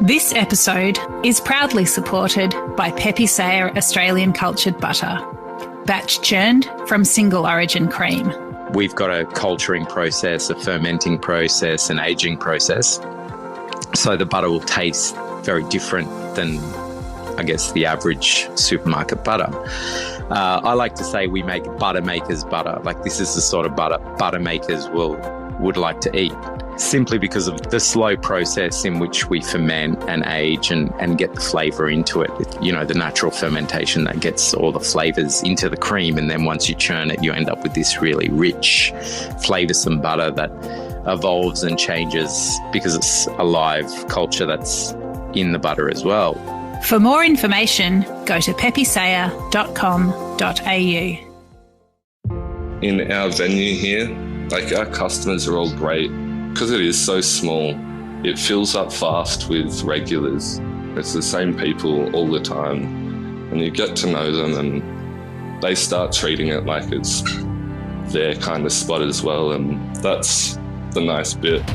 This episode is proudly supported by Pepe Sayer Australian Cultured Butter, batch churned from single origin cream. We've got a culturing process, a fermenting process, an aging process. So the butter will taste very different than, I guess, the average supermarket butter. I like to say we make butter makers butter. Like, this is the sort of butter makers would like to eat, simply because of the slow process in which we ferment and age and get the flavour into it. You know, the natural fermentation that gets all the flavours into the cream, and then once you churn it, you end up with this really rich, flavoursome butter that evolves and changes because it's a live culture that's in the butter as well. For more information, go to pepesayer.com.au. In our venue here, like, our customers are all great. Because it is so small, it fills up fast with regulars. It's the same people all the time, and you get to know them and they start treating it like it's their kind of spot as well, and that's the nice bit.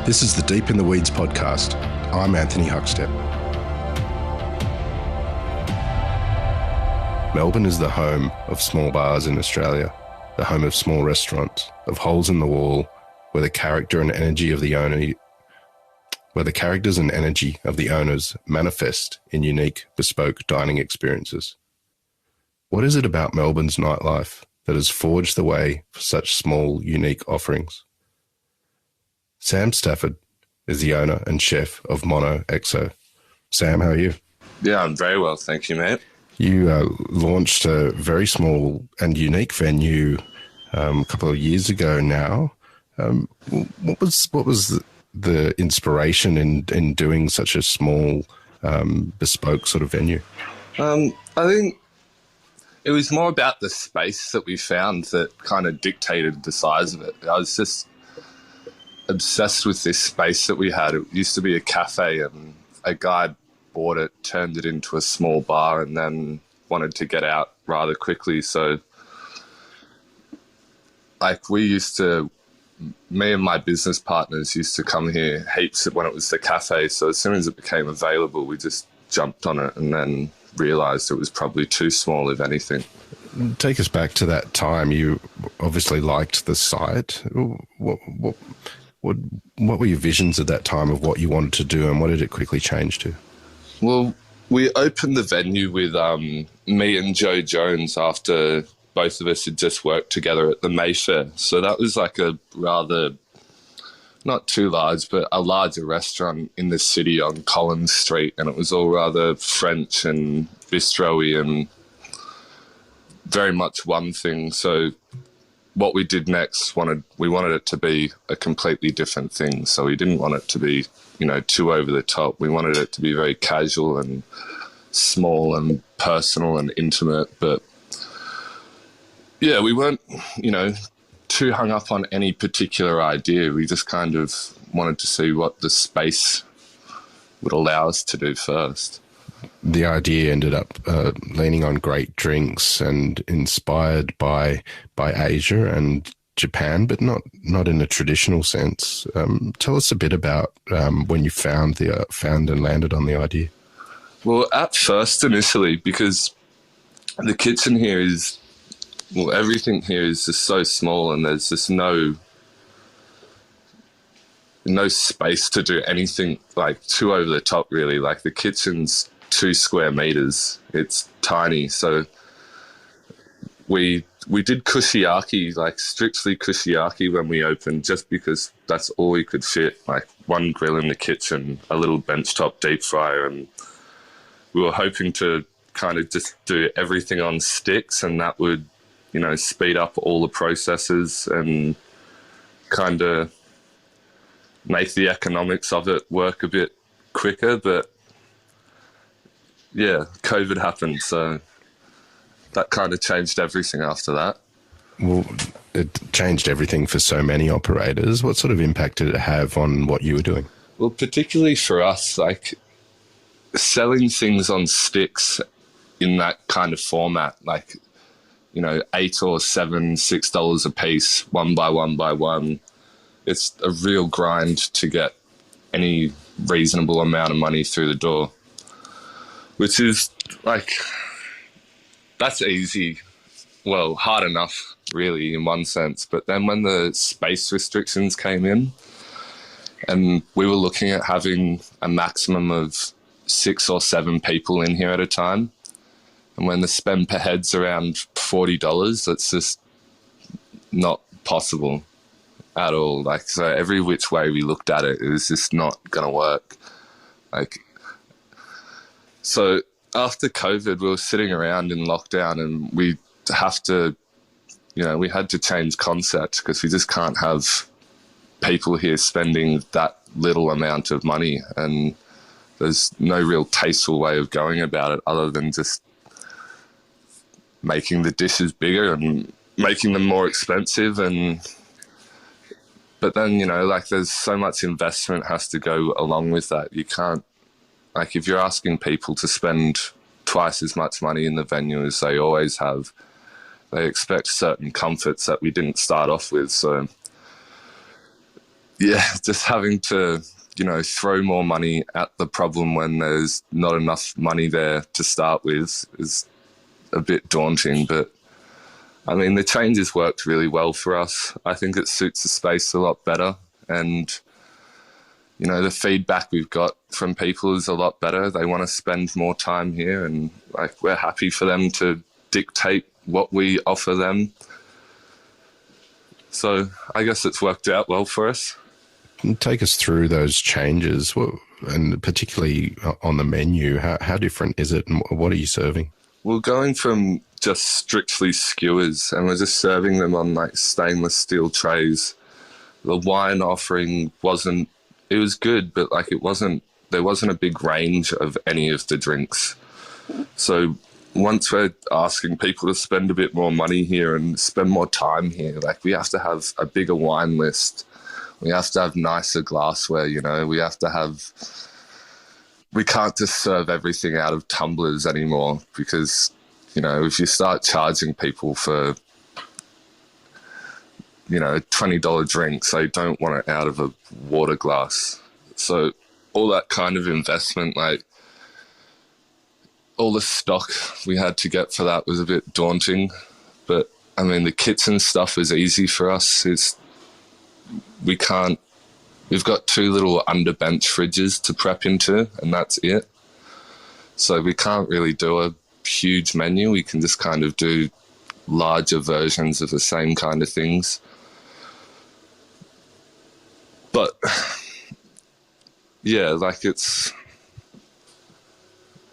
This is the Deep in the Weeds podcast. I'm Anthony Huckstep. Melbourne is the home of small bars in Australia, the home of small restaurants, of holes in the wall, where the characters and energy of the owners manifest in unique, bespoke dining experiences. What is it about Melbourne's nightlife that has forged the way for such small, unique offerings? Sam Stafford is the owner and chef of Mono XO. Sam, how are you? Yeah, I'm very well, thank you, mate. You launched a very small and unique venue a couple of years ago now. What was the inspiration in doing such a small, bespoke sort of venue? I think it was more about the space that we found that kind of dictated the size of it. I was just obsessed with this space that we had. It used to be a cafe, and a guy bought it, turned it into a small bar, and then wanted to get out rather quickly. So, like, me and my business partners used to come here heaps when it was the cafe. So as soon as it became available, we just jumped on it and then realised it was probably too small, if anything. Take us back to that time. You obviously liked the site. What were your visions at that time of what you wanted to do, and what did it quickly change to? Well, we opened the venue with me and Joe Jones after both of us had just worked together at the Mayfair. So that was like a rather, not too large, but a larger restaurant in the city on Collins Street. And it was all rather French and bistro-y and very much one thing. So what we did next, we wanted it to be a completely different thing. So we didn't want it to be, too over the top. We wanted it to be very casual and small and personal and intimate, but yeah, we weren't, too hung up on any particular idea. We just kind of wanted to see what the space would allow us to do first. The idea ended up leaning on great drinks and inspired by Asia and Japan, but not in a traditional sense. Tell us a bit about when you found and landed on the idea. Well, at first, initially, because the kitchen here everything here is just so small, and there's just no space to do anything like too over the top, really. Like, the kitchen's 2 square meters. It's tiny. So we did kushiyaki, like strictly kushiyaki, when we opened, just because that's all we could fit. Like, one grill in the kitchen, a little benchtop deep fryer, and we were hoping to kind of just do everything on sticks, and that would speed up all the processes and kind of make the economics of it work a bit quicker. But yeah, COVID happened, so that kind of changed everything after that. Well, it changed everything for so many operators. What sort of impact did it have on what you were doing? Well, particularly for us, like, selling things on sticks in that kind of format, like, $8 or $7, $6 a piece, one by one by one. It's a real grind to get any reasonable amount of money through the door, which is like, that's easy. Well, hard enough, really, in one sense. But then when the space restrictions came in and we were looking at having a maximum of 6 or 7 people in here at a time, and when the spend per head's around $40, that's just not possible at all. Like, so every which way we looked at it, it was just not going to work. Like, so after COVID, we were sitting around in lockdown and we have to, we had to change concept because we just can't have people here spending that little amount of money, and there's no real tasteful way of going about it other than just making the dishes bigger and making them more expensive. But then, like, there's so much investment has to go along with that. You can't, like, if you're asking people to spend twice as much money in the venue as they always have, they expect certain comforts that we didn't start off with. So, yeah, just having to, throw more money at the problem when there's not enough money there to start with is a bit daunting. But, I mean, the changes worked really well for us. I think it suits the space a lot better. And, the feedback we've got from people is a lot better. They want to spend more time here, and, like, we're happy for them to dictate what we offer them. So I guess it's worked out well for us. Take us through those changes, and particularly on the menu. How different is it, and what are you serving? We're going from just strictly skewers, and we're just serving them on, like, stainless steel trays. The wine offering it was good, but, like, there wasn't a big range of any of the drinks. So once we're asking people to spend a bit more money here and spend more time here, like, we have to have a bigger wine list. We have to have nicer glassware, we have to have, we can't just serve everything out of tumblers anymore because, if you start charging people for, $20 drinks, they don't want it out of a water glass. So all that kind of investment, like, all the stock we had to get for that was a bit daunting. But, I mean, the kitchen stuff was easy for us. We've got 2 little underbench fridges to prep into, and that's it. So we can't really do a huge menu. We can just kind of do larger versions of the same kind of things. But, yeah, like, it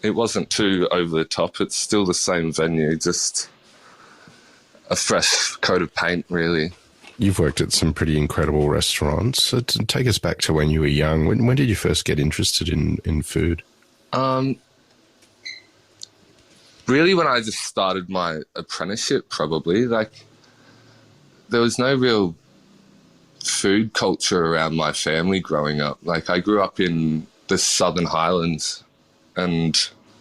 wasn't too over the top. It's still the same venue, just a fresh coat of paint, really. You've worked at some pretty incredible restaurants. So take us back to when you were young. When did you first get interested in food? Really, when I just started my apprenticeship, probably. Like, there was no real food culture around my family growing up. Like, I grew up in the Southern Highlands, and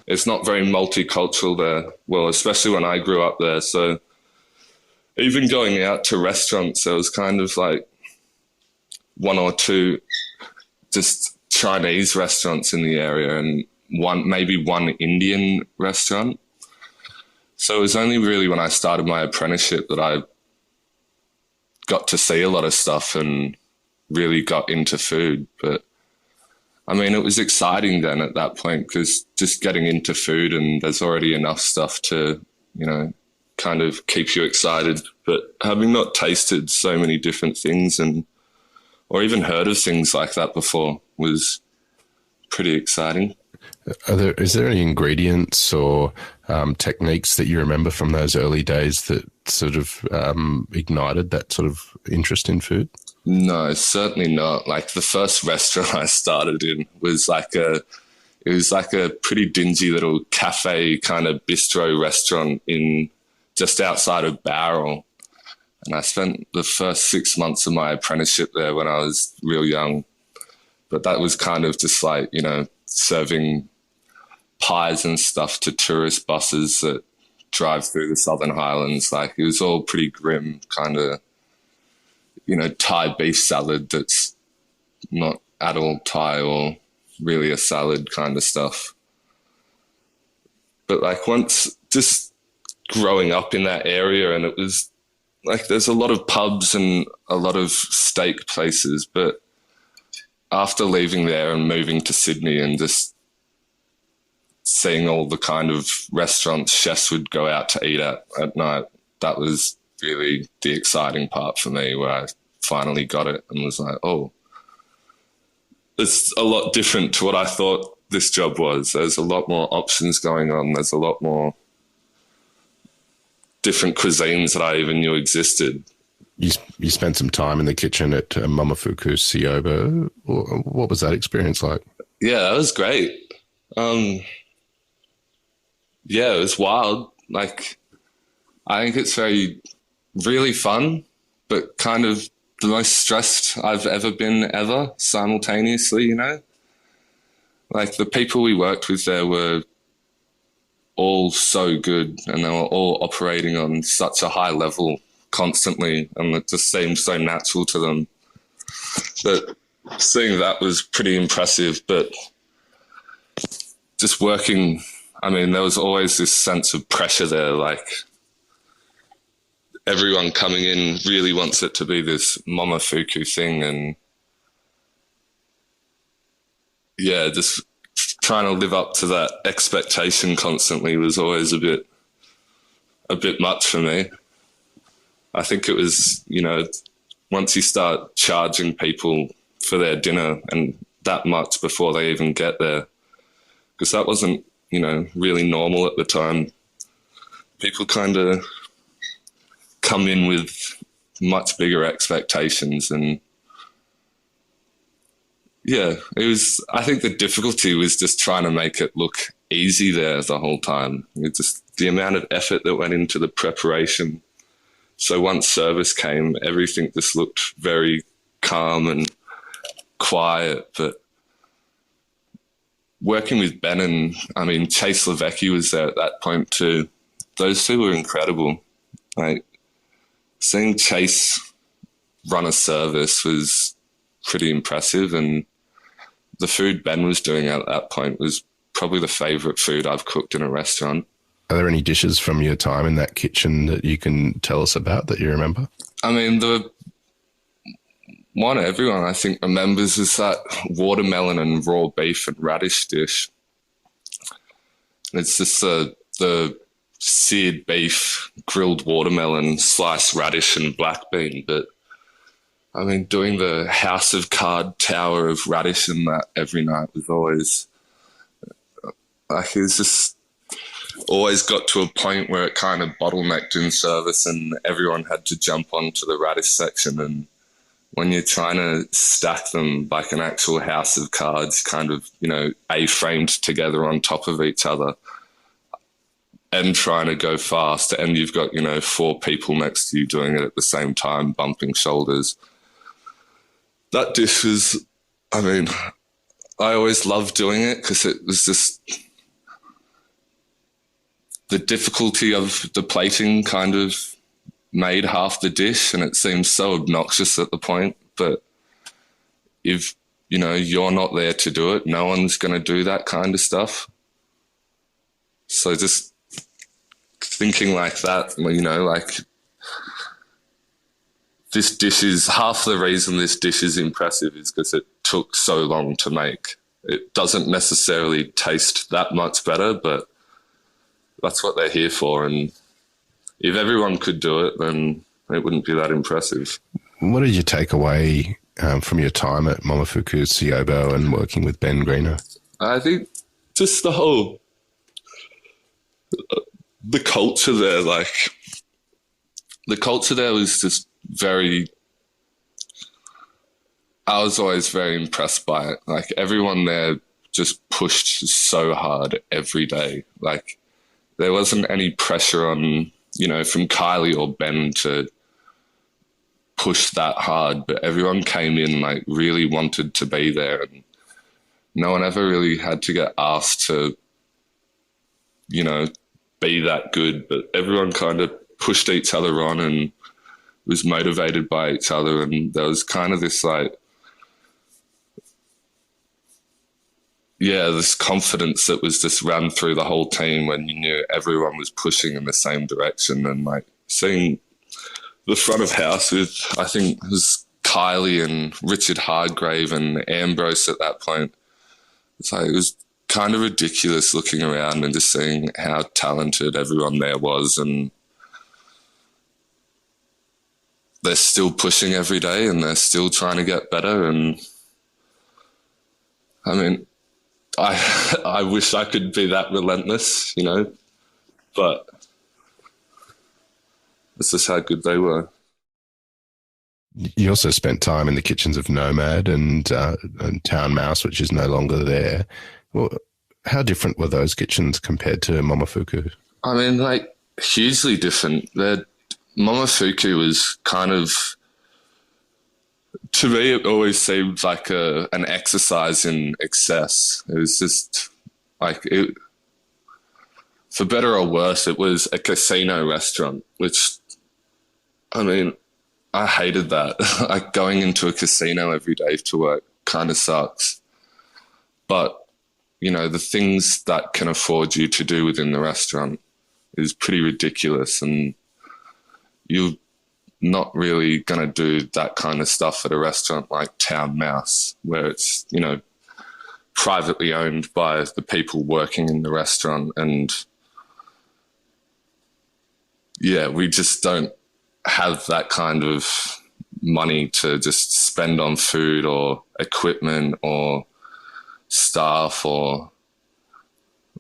it's not very multicultural there. Well, especially when I grew up there. So even going out to restaurants, there was kind of like 1 or 2 just Chinese restaurants in the area and maybe one Indian restaurant. So it was only really when I started my apprenticeship that I got to see a lot of stuff and really got into food. But, I mean, it was exciting then at that point because just getting into food and there's already enough stuff to, kind of keep you excited. But having not tasted so many different things or even heard of things like that before was pretty exciting. Is there any ingredients or techniques that you remember from those early days that sort of ignited that sort of interest in food? No, certainly not. Like, the first restaurant I started in was like a pretty dingy little cafe kind of bistro restaurant just outside of Bowral. And I spent the first 6 months of my apprenticeship there when I was real young. But that was kind of just like, serving pies and stuff to tourist buses that drive through the Southern Highlands. Like, it was all pretty grim, kind of, Thai beef salad that's not at all Thai or really a salad kind of stuff. But like once just growing up in that area, and it was like there's a lot of pubs and a lot of steak places, but after leaving there and moving to Sydney and just seeing all the kind of restaurants chefs would go out to eat at night, that was really the exciting part for me, where I finally got it and was like, oh, it's a lot different to what I thought this job was. There's a lot more options going on. There's a lot more different cuisines that I even knew existed. You spent some time in the kitchen at Momofuku Siobo. What was that experience like? Yeah, that was great. Yeah, it was wild. Like, I think it's really fun, but kind of the most stressed I've ever been simultaneously, you know? Like, the people we worked with there were all so good, and they were all operating on such a high level constantly, and it just seemed so natural to them. But seeing that was pretty impressive. But just working, I mean, there was always this sense of pressure there, like everyone coming in really wants it to be this Momofuku thing, and yeah, just trying to live up to that expectation constantly was always a bit much for me. I think it was, you know, once you start charging people for their dinner and that much before they even get there, because that wasn't, you know, really normal at the time. People kind of come in with much bigger expectations, and yeah, it was, I think the difficulty was just trying to make it look easy there the whole time. It just, the amount of effort that went into the preparation. So once service came, everything just looked very calm and quiet. But working with Ben and, I mean, Chase Levesque was there at that point too. Those two were incredible. Like, seeing Chase run a service was pretty impressive, and the food Ben was doing at that point was probably the favourite food I've cooked in a restaurant. Are there any dishes from your time in that kitchen that you can tell us about that you remember? I mean, the one everyone I think remembers is that watermelon and raw beef and radish dish. It's just the seared beef, grilled watermelon, sliced radish and black bean. But I mean, doing the house of card tower of radish and that every night was always like, it was just always got to a point where it kind of bottlenecked in service and everyone had to jump onto the radish section. And when you're trying to stack them like an actual house of cards, kind of, you know, A-framed together on top of each other and trying to go fast, and you've got, you know, 4 people next to you doing it at the same time, bumping shoulders. That dish was, I mean, I always loved doing it because it was just the difficulty of the plating kind of made half the dish, and it seems so obnoxious at the point. But if, you know, you're not there to do it, no one's going to do that kind of stuff. So just thinking like that, you know, like, this dish is, half the reason this dish is impressive is because it took so long to make. It doesn't necessarily taste that much better, but that's what they're here for. And if everyone could do it, then it wouldn't be that impressive. What did you take away from your time at Momofuku Siobo and working with Ben Greener? I think just the whole, the culture there, like, the culture there was just very, I was always very impressed by it. Like, everyone there just pushed so hard every day. Like, there wasn't any pressure on, you know, from Kylie or Ben to push that hard, but everyone came in, like, really wanted to be there, and no one ever really had to get asked to, you know, be that good, but everyone kind of pushed each other on and was motivated by each other. And there was kind of this, like, yeah, this confidence that was just ran through the whole team when you knew everyone was pushing in the same direction. And like seeing the front of house with, I think it was Kylie and Richard Hargrave and Ambrose at that point. It's like, it was kind of ridiculous looking around and just seeing how talented everyone there was. And they're still pushing every day and they're still trying to get better. And I mean, I wish I could be that relentless, you know, but it's just how good they were. You also spent time in the kitchens of Nomad and Town Mouse, which is no longer there. Well, how different were those kitchens compared to Momofuku? I mean, like, hugely different. Momofuku was kind of, to me, it always seemed like an exercise in excess. It was just like, for better or worse, it was a casino restaurant, which, I mean, I hated that. Like, going into a casino every day to work kind of sucks. But, you know, the things that can afford you to do within the restaurant is pretty ridiculous. And you're not really going to do that kind of stuff at a restaurant like Town Mouse, where it's, you know, privately owned by the people working in the restaurant. And yeah, we just don't have that kind of money to just spend on food or equipment or staff, or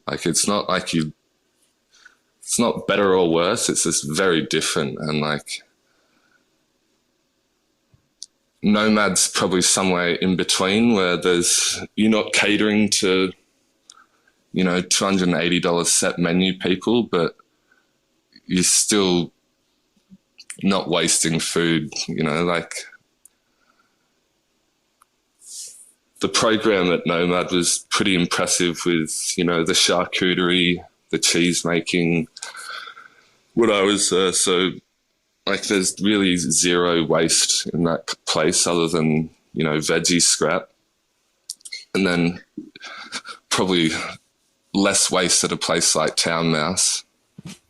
like, it's not like it's not better or worse. It's just very different. And like, Nomad's probably somewhere in between, where you're not catering to, you know, $280 set menu people, but you're still not wasting food, you know, like the program at Nomad was pretty impressive with, you know, the charcuterie, the cheese making, when I was there. So like, there's really zero waste in that place other than, you know, veggie scrap. And then probably less waste at a place like Town Mouse.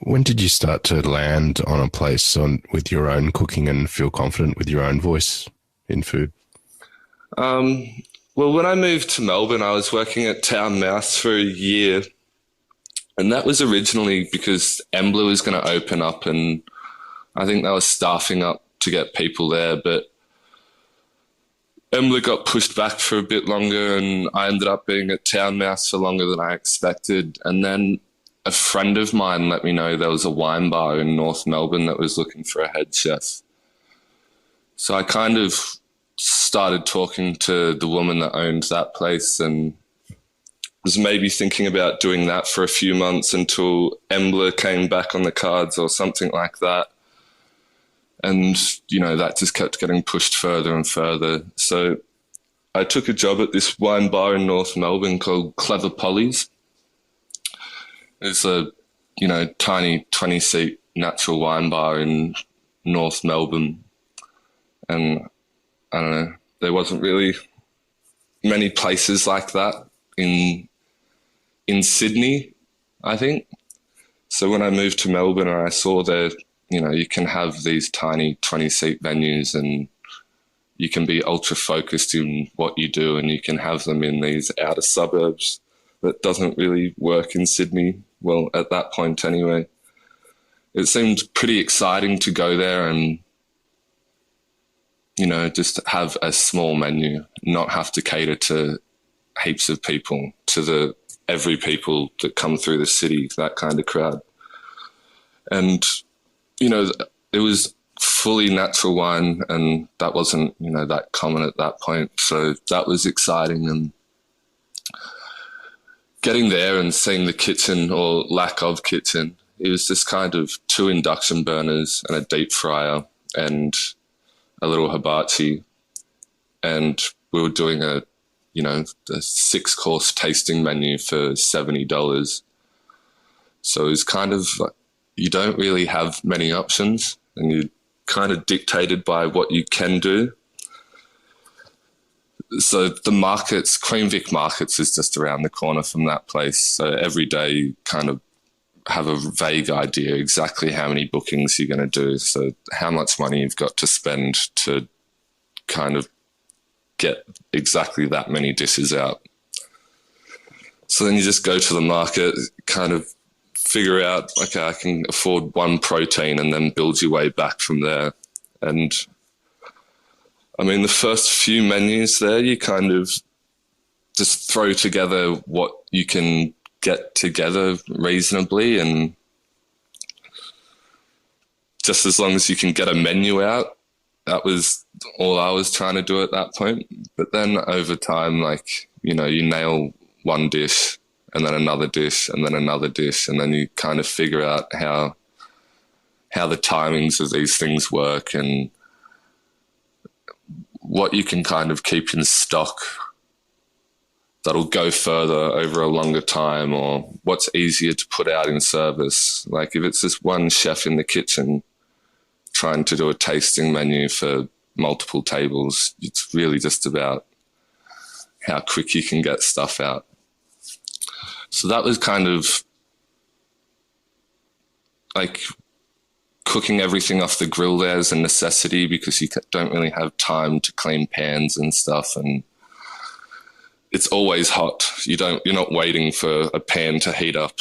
When did you start to land on a place with your own cooking and feel confident with your own voice in food? Well, when I moved to Melbourne, I was working at Town Mouse for a year. And that was originally because Embla was going to open up, and I think they were staffing up to get people there. But Embla got pushed back for a bit longer, and I ended up being at Town Mouse for longer than I expected. And then a friend of mine let me know there was a wine bar in North Melbourne that was looking for a head chef. So I kind of started talking to the woman that owned that place and was maybe thinking about doing that for a few months until Embla came back on the cards or something like that. And, you know, that just kept getting pushed further and further. So I took a job at this wine bar in North Melbourne called Clever Polly's. It's a, you know, tiny 20-seat natural wine bar in North Melbourne. And I don't know, there wasn't really many places like that in Sydney, I think. So when I moved to Melbourne and I saw there, you know, you can have these tiny 20-seat venues and you can be ultra focused in what you do, and you can have them in these outer suburbs that doesn't really work in Sydney. Well, at that point anyway, it seemed pretty exciting to go there and, you know, just have a small menu, not have to cater to heaps of people, to every people that come through the city, that kind of crowd. And, you know, it was fully natural wine, and that wasn't, you know, that common at that point. So that was exciting. And getting there and seeing the kitchen, or lack of kitchen, it was just kind of 2 induction burners and a deep fryer and a little hibachi. And we were doing a 6-course tasting menu for $70. So it was kind of, you don't really have many options, and you're kind of dictated by what you can do. So the markets, Queen Vic Markets is just around the corner from that place. So every day you kind of have a vague idea exactly how many bookings you're going to do. So how much money you've got to spend to kind of get exactly that many dishes out. So then you just go to the market, kind of figure out, okay, I can afford one protein, and then build your way back from there. And I mean, the first few menus there, you kind of just throw together what you can get together reasonably, and just as long as you can get a menu out, that was all I was trying to do at that point. But then over time, like, you know, you nail one dish and then another dish and then another dish, and then you kind of figure out how the timings of these things work and what you can kind of keep in stock that'll go further over a longer time, or what's easier to put out in service. Like if it's just one chef in the kitchen trying to do a tasting menu for multiple tables, it's really just about how quick you can get stuff out. So that was kind of like cooking everything off the grill there is a necessity, because you don't really have time to clean pans and stuff, and it's always hot. You're not waiting for a pan to heat up.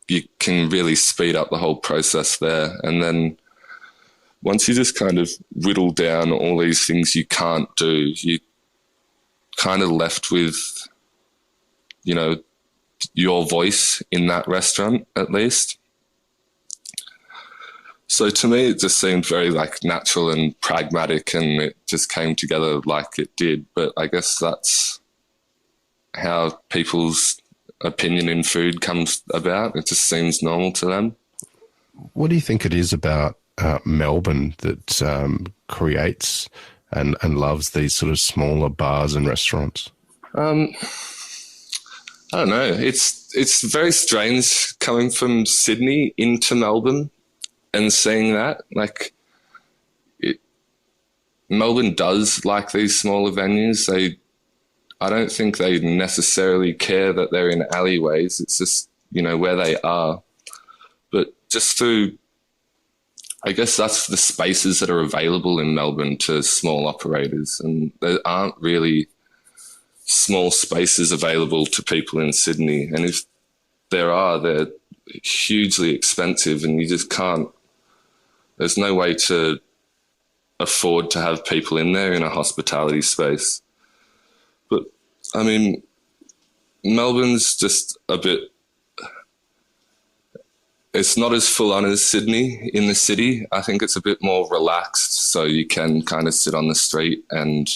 You can really speed up the whole process there. And then once you just kind of whittle down all these things you can't do, you kind of left with, you know, your voice in that restaurant at least. So to me, it just seemed very like natural and pragmatic, and it just came together like it did. But I guess that's how people's opinion in food comes about. It just seems normal to them. What do you think it is about Melbourne that creates and loves these sort of smaller bars and restaurants? I don't know. It's very strange coming from Sydney into Melbourne and seeing that. Like, Melbourne does like these smaller venues. I don't think they necessarily care that they're in alleyways. It's just, you know, where they are. But just through, I guess that's the spaces that are available in Melbourne to small operators. And there aren't really small spaces available to people in Sydney. And if there are, they're hugely expensive, and you just can't, there's no way to afford to have people in there in a hospitality space. But I mean, Melbourne's just a bit, it's not as full on as Sydney in the city. I think it's a bit more relaxed, so you can kind of sit on the street and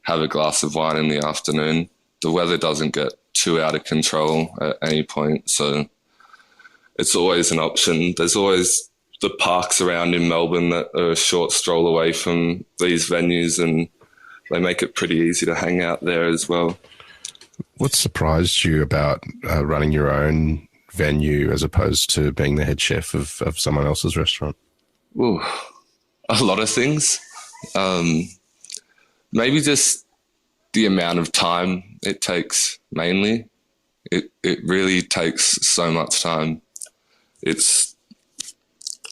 have a glass of wine in the afternoon. The weather doesn't get too out of control at any point, so it's always an option. There's always the parks around in Melbourne that are a short stroll away from these venues, and they make it pretty easy to hang out there as well. What surprised you about running your own venue as opposed to being the head chef of someone else's restaurant? Ooh, a lot of things. Maybe just the amount of time it takes, mainly. It really takes so much time.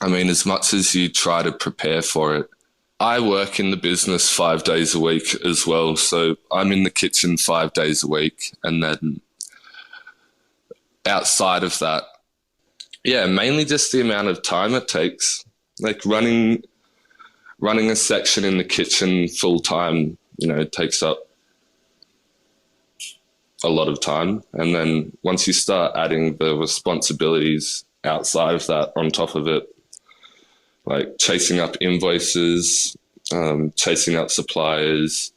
I mean, as much as you try to prepare for it, I work in the business 5 days a week as well. So I'm in the kitchen 5 days a week. And then outside of that, yeah, mainly just the amount of time it takes. Like running a section in the kitchen full time, you know, it takes up a lot of time. And then once you start adding the responsibilities outside of that on top of it, like chasing up invoices, chasing up suppliers,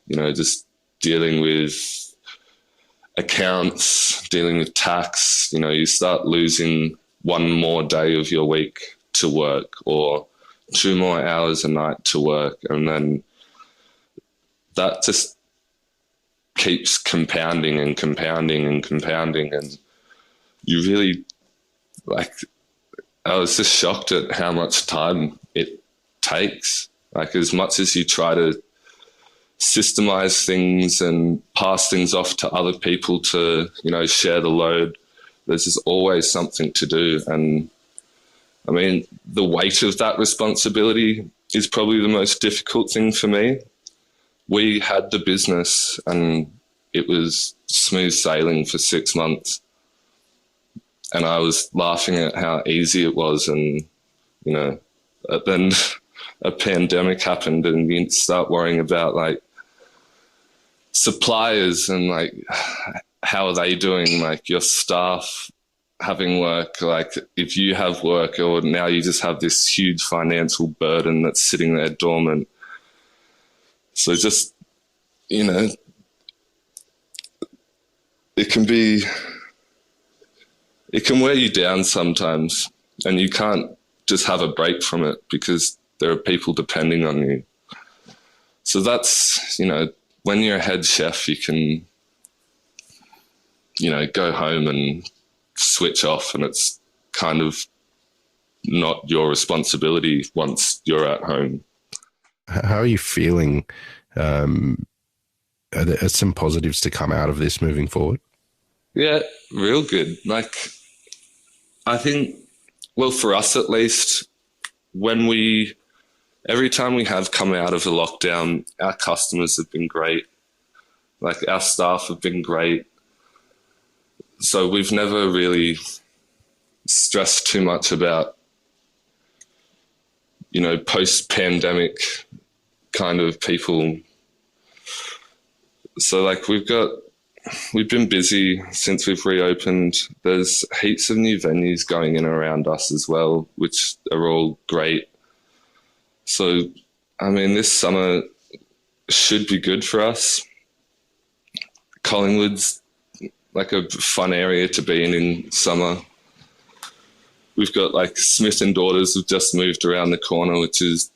you know, just dealing with accounts, dealing with tax, you know, you start losing one more day of your week to work, or 2 more hours a night to work. And then that just keeps compounding and compounding and compounding. And you really, like, I was just shocked at how much time it takes. Like, as much as you try to systemize things and pass things off to other people to, share the load. There's just always something to do. And I mean, the weight of that responsibility is probably the most difficult thing for me. We had the business and it was smooth sailing for 6 months. And I was laughing at how easy it was. And, then a pandemic happened and you start worrying about like suppliers and like, how are they doing? Like your staff having work, like if you have work, or now you just have this huge financial burden that's sitting there dormant. So just, it can wear you down sometimes, and you can't just have a break from it because there are people depending on you. So that's, when you're a head chef, you can, go home and switch off, and it's kind of not your responsibility once you're at home. How are you feeling? Are there some positives to come out of this moving forward? Yeah, real good. Like, I think, well, for us at least, every time we have come out of a lockdown, our customers have been great. Like, our staff have been great. So we've never really stressed too much about, post-pandemic kind of people. So like we've been busy since we've reopened. There's heaps of new venues going in around us as well, which are all great. So, I mean, this summer should be good for us. Collingwood's like a fun area to be in summer. We've got like Smith and Daughters have just moved around the corner, which is,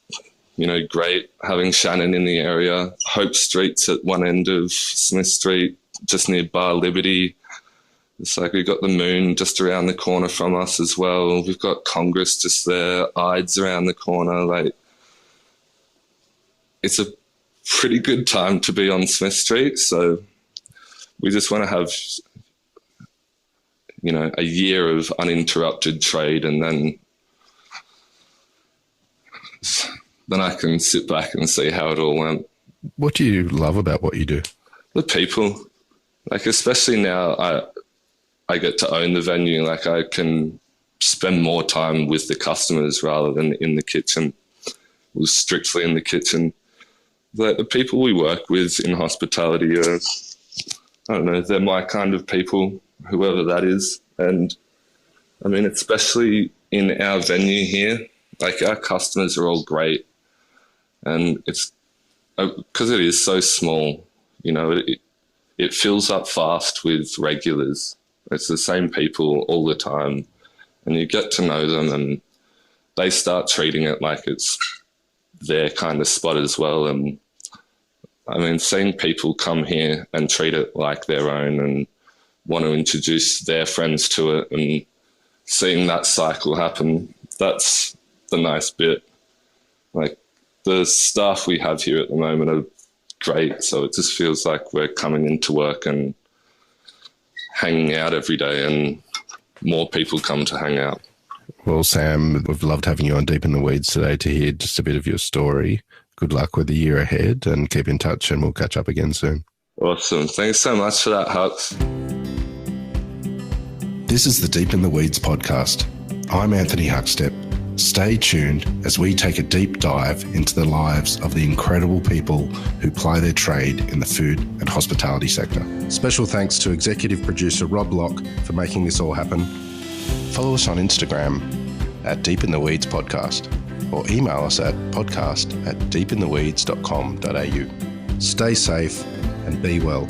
great. Having Shannon in the area. Hope Street's at one end of Smith Street, just near Bar Liberty. It's like we've got the Moon just around the corner from us as well. We've got Congress just there, Ides around the corner. Like, it's a pretty good time to be on Smith Street. So we just want to have, a year of uninterrupted trade, and then I can sit back and see how it all went. What do you love about what you do? The people. Like, especially now I get to own the venue. Like, I can spend more time with the customers rather than in the kitchen. Was strictly in the kitchen. The people we work with in hospitality are, I don't know, they're my kind of people, whoever that is. And I mean, especially in our venue here, like our customers are all great. And it's because it is so small, it fills up fast with regulars. It's the same people all the time, and you get to know them, and they start treating it like it's their kind of spot as well. And I mean, seeing people come here and treat it like their own and want to introduce their friends to it, and seeing that cycle happen, that's the nice bit. Like, the staff we have here at the moment are great, so it just feels like we're coming into work and hanging out every day, and more people come to hang out. Well, Sam, we've loved having you on Deep in the Weeds today to hear just a bit of your story. Good luck with the year ahead, and keep in touch, and we'll catch up again soon. Awesome. Thanks so much for that, Huck. This is the Deep in the Weeds podcast. I'm Anthony Huckstep. Stay tuned as we take a deep dive into the lives of the incredible people who ply their trade in the food and hospitality sector. Special thanks to executive producer Rob Locke for making this all happen. Follow us on Instagram at Deep in the Weeds Podcast, or email us at podcast@deepintheweeds.com.au. Stay safe and be well.